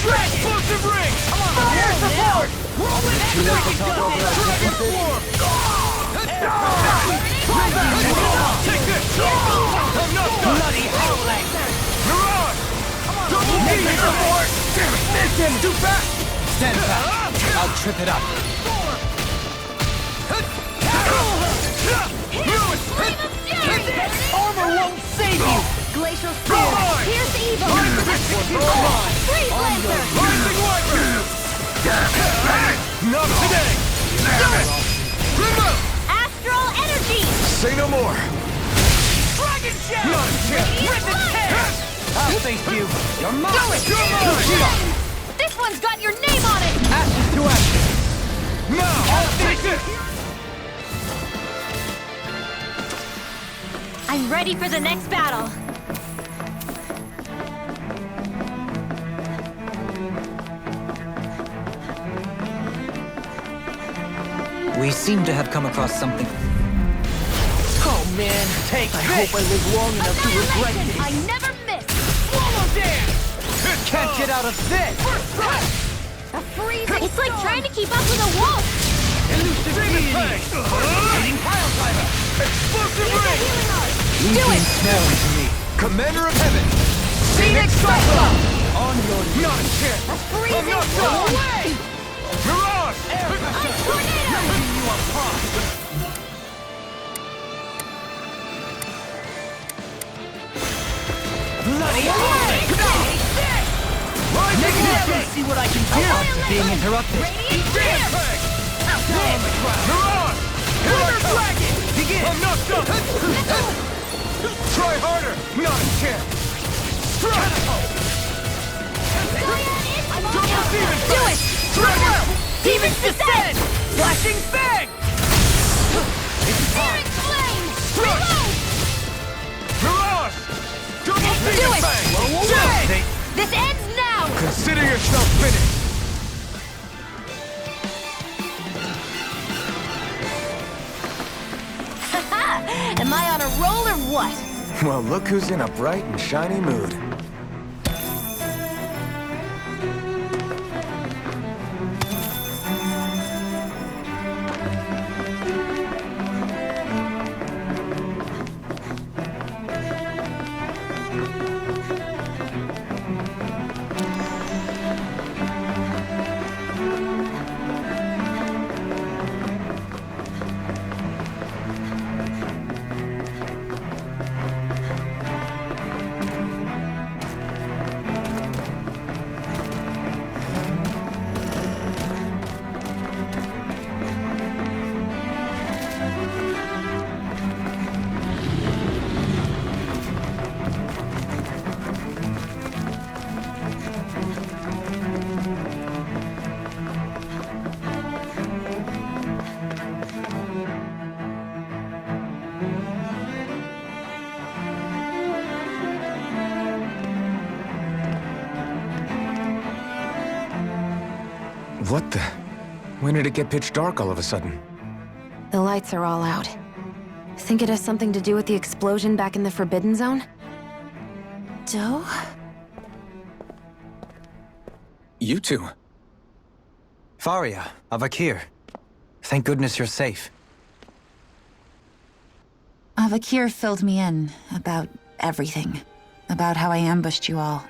Explosive ring! Fire support! Roll it! Dragon form! Take this! I'm not done! Bloody howling! Mirage! Double D support! Damn it! Miss him! Too fast! Stand back. I'll trip it up. Armor won't save you! Glacial Spear! Here's evil! Freeze Lancer! Rising Wiper! Not today! Remote! Astral Energy! Say no more! Dragon Shell! Not a chance! With the tail! I'll face you. You're mine. Do it! You're mine! This one's got your name on it! Ashes to ashes. Now! I'll take this! I'm ready for the next battle. We seem to have come across something. Oh man, take I hope I live long enough to regret Annihilation! this. I never miss! Swallow dance! Can't get out of this! A freezing It's like trying to keep up with a wolf! Elusive Demon Fang! Eating Pile Driver! Explosive ring! Do it! Smelling to me. Commander of Heaven! Phoenix Cyclops! On your Not a chance! A I'm freezing not done! away! Mirage! Ice Tornado! You apart! bloody Negative! See what I can do. Being interrupted. Damn Fang! Down on the ground! Mirage! Here I come! Begin. I'm not done! Try harder! Not a chance! Strike! Double Demon Do Fang! it! Dragon! Demons Descent! Flashing Fang! Searing Flame! Strike! Reload! Mirage! Double Do Demon it! Fang! Jay! This ends now! Consider yourself finished! Am I on a roll or what? Well, look who's in a bright and shiny mood. What the? When did it get pitch dark all of a sudden? The lights are all out. Think it has something to do with the explosion back in the Forbidden Zone? Doe? You two. Faria, Avakir. Thank goodness you're safe. Avakir filled me in about everything. About how I ambushed you all.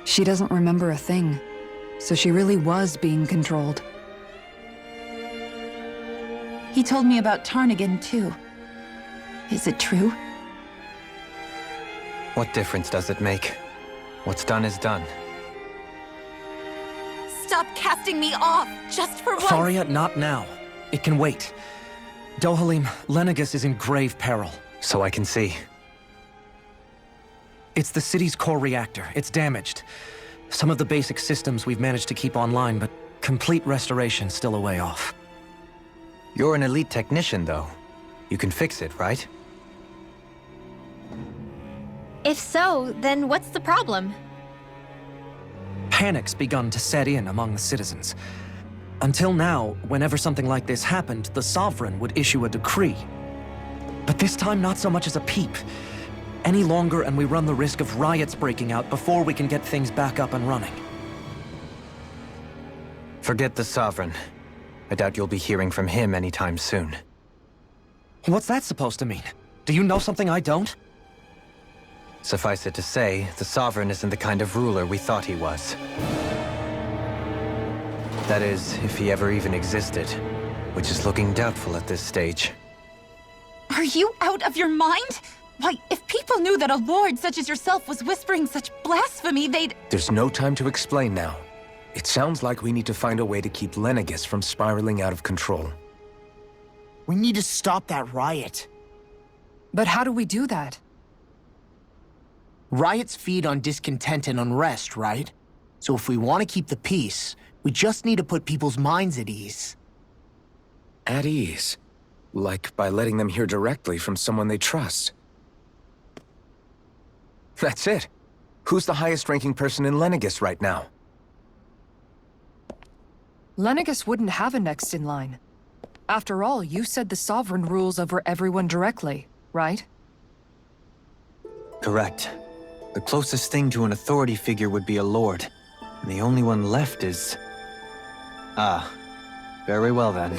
She doesn't remember a thing, so she really was being controlled. He told me about Tarnigan, too. Is it true? What difference does it make? What's done is done. Stop casting me off, just for once! Faria, not now. It can wait. Dohalim, Lenegis is in grave peril. So I can see. It's the city's core reactor. It's damaged. Some of the basic systems we've managed to keep online, but complete restoration's still a way off. You're an elite technician, though. You can fix it, right? If so, then what's the problem? Panic's begun to set in among the citizens. Until now, whenever something like this happened, the Sovereign would issue a decree. But this time, not so much as a peep. any longer and we run the risk of riots breaking out before we can get things back up and running. Forget the Sovereign. I doubt you'll be hearing from him anytime soon. What's that supposed to mean? Do you know something I don't? Suffice it to say, the Sovereign isn't the kind of ruler we thought he was. That is, if he ever even existed, which is looking doubtful at this stage. Are you out of your mind? Why, if people knew that a lord such as yourself was whispering such blasphemy, they'd... There's no time to explain now. It sounds like we need to find a way to keep Lenegis from spiraling out of control. We need to stop that riot. But how do we do that? Riots feed on discontent and unrest, right? So if we want to keep the peace, we just need to put people's minds at ease. At ease? Like by letting them hear directly from someone they trust. That's it. Who's the highest-ranking person in Lenegis right now? Lenegis wouldn't have a next in line. After all, you said the Sovereign rules over everyone directly, right? Correct. The closest thing to an authority figure would be a lord. And the only one left is... Ah. Very well then.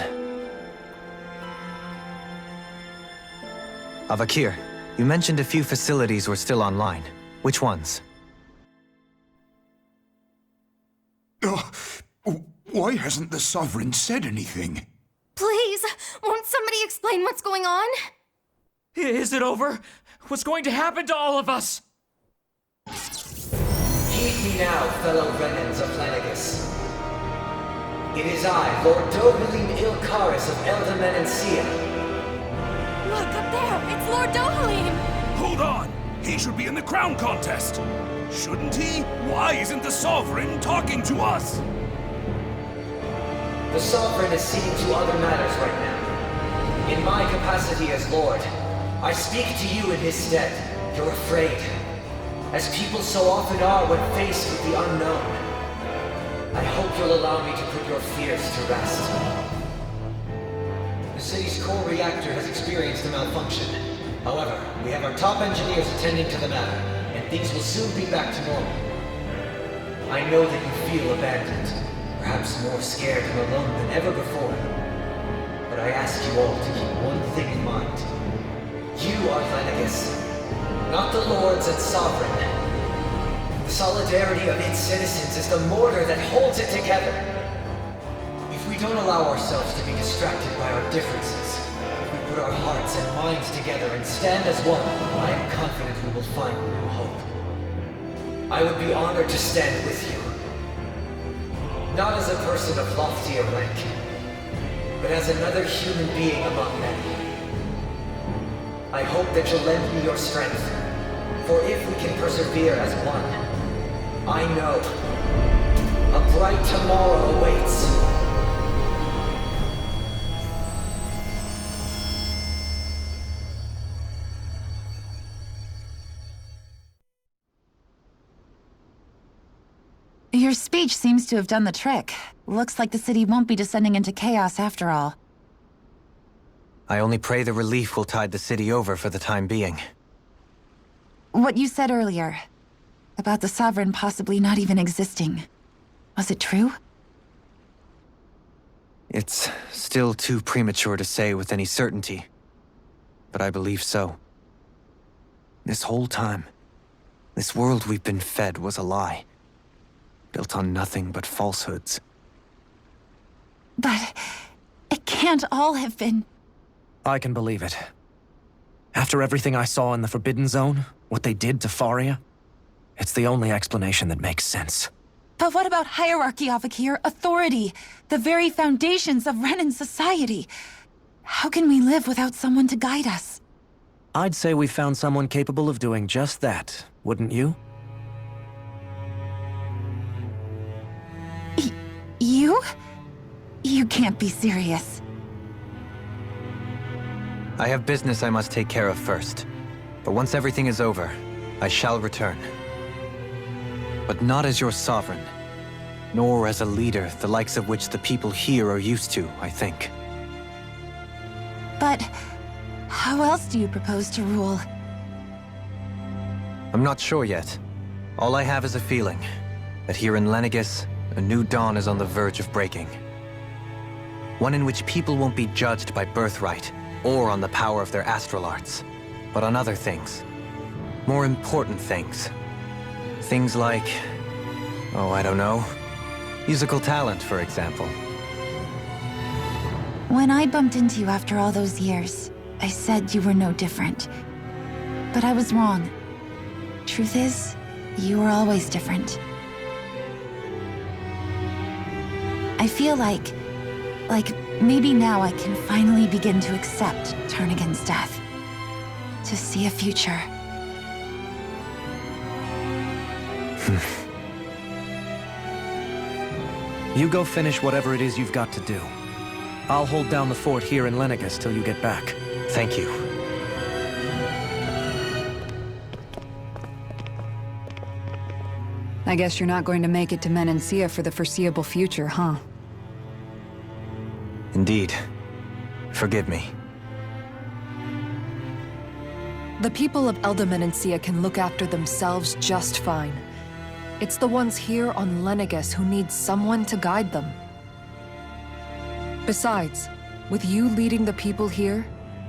Avakir, you mentioned a few facilities were still online. Which ones? Why hasn't the Sovereign said anything? Please, won't somebody explain what's going on? Is it over? What's going to happen to all of us? Heed me now, fellow Renans of Lenegis. It is I, Lord Dohalim Ilkaris of Eldaman and Sia. Look, up there! It's Lord Dohalim! Hold on! He should be in the crown contest! Shouldn't he? Why isn't the Sovereign talking to us? The Sovereign is seeing to other matters right now. In my capacity as Lord, I speak to you in his stead. You're afraid. As people so often are when faced with the unknown. I hope you'll allow me to put your fears to rest. The city's core reactor has experienced a malfunction. However, we have our top engineers attending to the matter, and things will soon be back to normal. I know that you feel abandoned, perhaps more scared and alone than ever before. But I ask you all to keep one thing in mind. You are Lenegis, not the lords and sovereign. The solidarity of its citizens is the mortar that holds it together. If we don't allow ourselves to be distracted by our differences, if we put our hearts and minds together and stand as one, I am confident we will find new hope. I would be honored to stand with you. Not as a person of loftier rank, but as another human being among many. I hope that you'll lend me your strength, for if we can persevere as one, I know a bright tomorrow awaits. Your speech seems to have done the trick. Looks like the city won't be descending into chaos after all. I only pray the relief will tide the city over for the time being. What you said earlier, about the Sovereign possibly not even existing, was it true? It's still too premature to say with any certainty, but I believe so. This whole time, this world we've been fed was a lie, built on nothing but falsehoods. But it can't all have been... I can believe it. After everything I saw in the Forbidden Zone, what they did to Faria, it's the only explanation that makes sense. But what about hierarchy, Avakir? Authority? The very foundations of Renan society? How can we live without someone to guide us? I'd say we found someone capable of doing just that, wouldn't you? You? You can't be serious. I have business I must take care of first. But once everything is over, I shall return. But not as your sovereign, nor as a leader the likes of which the people here are used to, I think. But how else do you propose to rule? I'm not sure yet. All I have is a feeling that here in Lenegis, a new dawn is on the verge of breaking. One in which people won't be judged by birthright or on the power of their astral arts, but on other things. More important things. Things like, oh, I don't know, musical talent, for example. When I bumped into you after all those years, I said you were no different. But I was wrong. Truth is, you were always different. I feel like maybe now I can finally begin to accept turn against death. To see a future. You go finish whatever it is you've got to do. I'll hold down the fort here in Lenegis till you get back. Thank you. I guess you're not going to make it to Menancia for the foreseeable future, huh? Indeed. Forgive me. The people of Elda Menancia can look after themselves just fine. It's the ones here on Lenegis who need someone to guide them. Besides, with you leading the people here,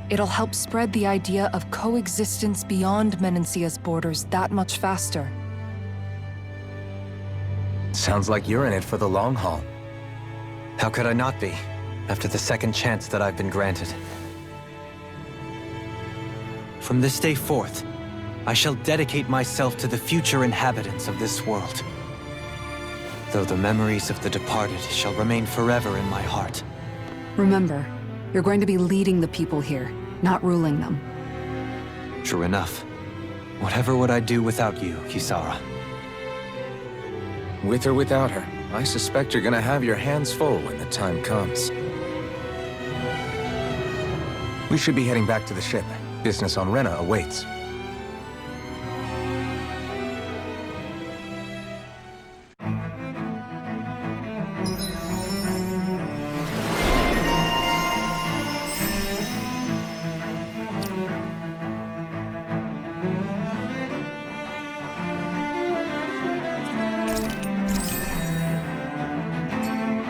it'll help spread the idea of coexistence beyond Menancia's borders that much faster. Sounds like you're in it for the long haul. How could I not be, after the second chance that I've been granted? From this day forth, I shall dedicate myself to the future inhabitants of this world. Though the memories of the departed shall remain forever in my heart. Remember, you're going to be leading the people here, not ruling them. True enough. Whatever would I do without you, Kisara? With or without her, I suspect you're gonna have your hands full when the time comes. We should be heading back to the ship. Business on Rena awaits.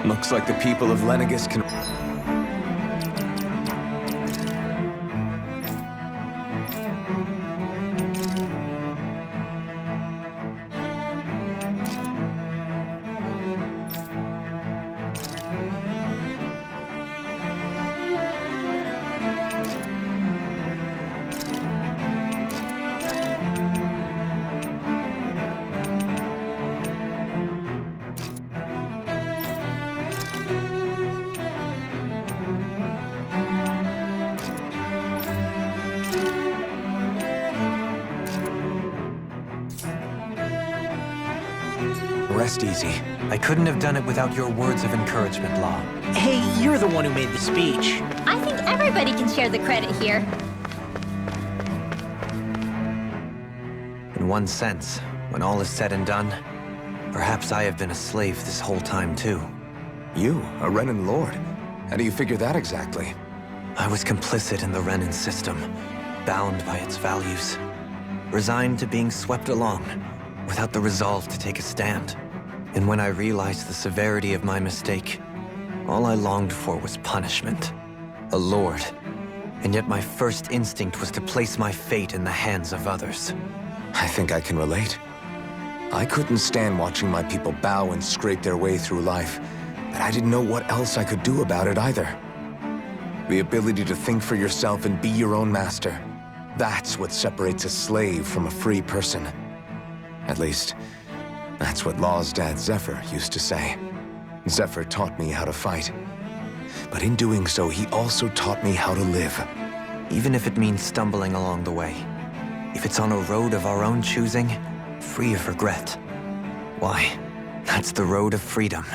Looks like the people of Lenegis can... Rest easy. I couldn't have done it without your words of encouragement, Law. Hey, you're the one who made the speech. I think everybody can share the credit here. In one sense, when all is said and done, perhaps I have been a slave this whole time too. You, a Renan Lord? How do you figure that exactly? I was complicit in the Renan system, bound by its values, resigned to being swept along, without the resolve to take a stand. And when I realized the severity of my mistake, all I longed for was punishment. A lord. And yet my first instinct was to place my fate in the hands of others. I think I can relate. I couldn't stand watching my people bow and scrape their way through life, but I didn't know what else I could do about it either. The ability to think for yourself and be your own master, that's what separates a slave from a free person. At least, that's what Law's dad Zephyr used to say. Zephyr taught me how to fight. But in doing so, he also taught me how to live. Even if it means stumbling along the way. If it's on a road of our own choosing, free of regret. Why, that's the road of freedom.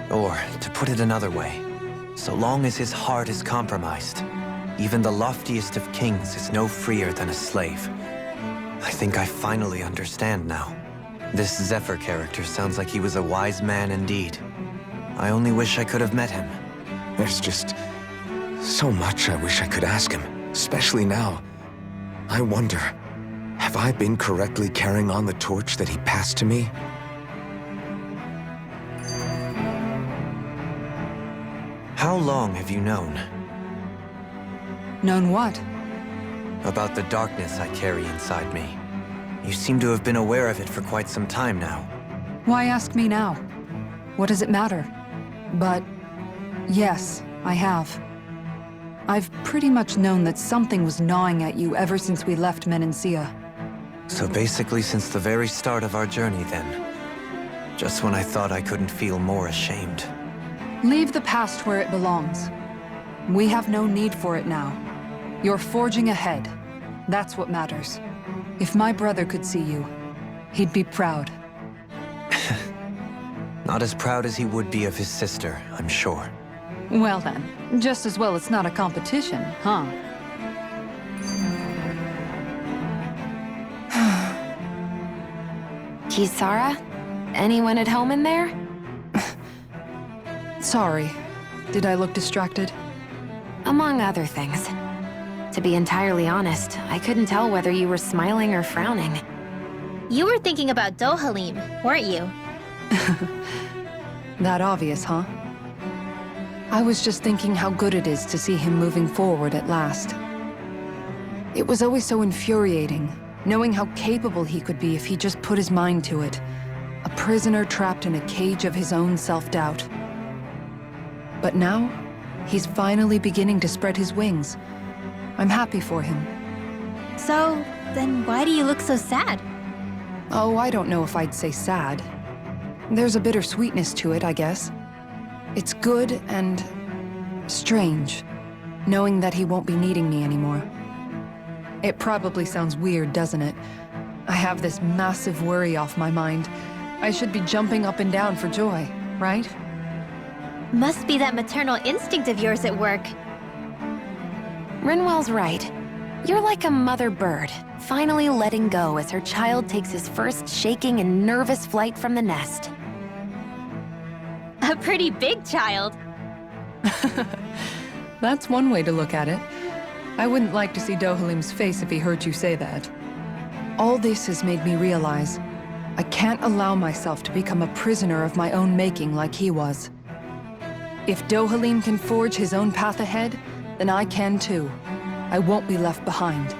Or, to put it another way, so long as his heart is compromised, even the loftiest of kings is no freer than a slave. I think I finally understand now. This Zephyr character sounds like he was a wise man indeed. I only wish I could have met him. There's just so much I wish I could ask him, especially now. I wonder, Have I been correctly carrying on the torch that he passed to me? How long have you known Known what? about the darkness I carry inside me? You seem to have been aware of it for quite some time now. Why ask me now? What does it matter? But yes, I have. I've pretty much known that something was gnawing at you ever since we left Menancia. So basically since the very start of our journey then. Just when I thought I couldn't feel more ashamed. Leave the past where it belongs. We have no need for it now. You're forging ahead. That's what matters. If my brother could see you, he'd be proud. Not as proud as he would be of his sister, I'm sure. Well then, just as well it's not a competition, huh? Kisara? Anyone at home in there? Sorry. Did I look distracted? Among other things. To be entirely honest, I couldn't tell whether you were smiling or frowning. You were thinking about Dohalim, weren't you? That obvious, huh? I was just thinking how good it is to see him moving forward at last. It was always so infuriating, knowing how capable he could be if he just put his mind to it. A prisoner trapped in a cage of his own self-doubt. But now, he's finally beginning to spread his wings. I'm happy for him. So, then why do you look so sad? Oh, I don't know if I'd say sad. There's a bittersweetness to it, I guess. It's good and strange, knowing that he won't be needing me anymore. It probably sounds weird, doesn't it? I have this massive worry off my mind. I should be jumping up and down for joy, right? Must be that maternal instinct of yours at work. Rinwell's right. You're like a mother bird, finally letting go as her child takes his first shaking and nervous flight from the nest. A pretty big child. That's one way to look at it. I wouldn't like to see Dohalim's face if he heard you say that. All this has made me realize I can't allow myself to become a prisoner of my own making like he was. If Dohalim can forge his own path ahead, then I can too. I won't be left behind.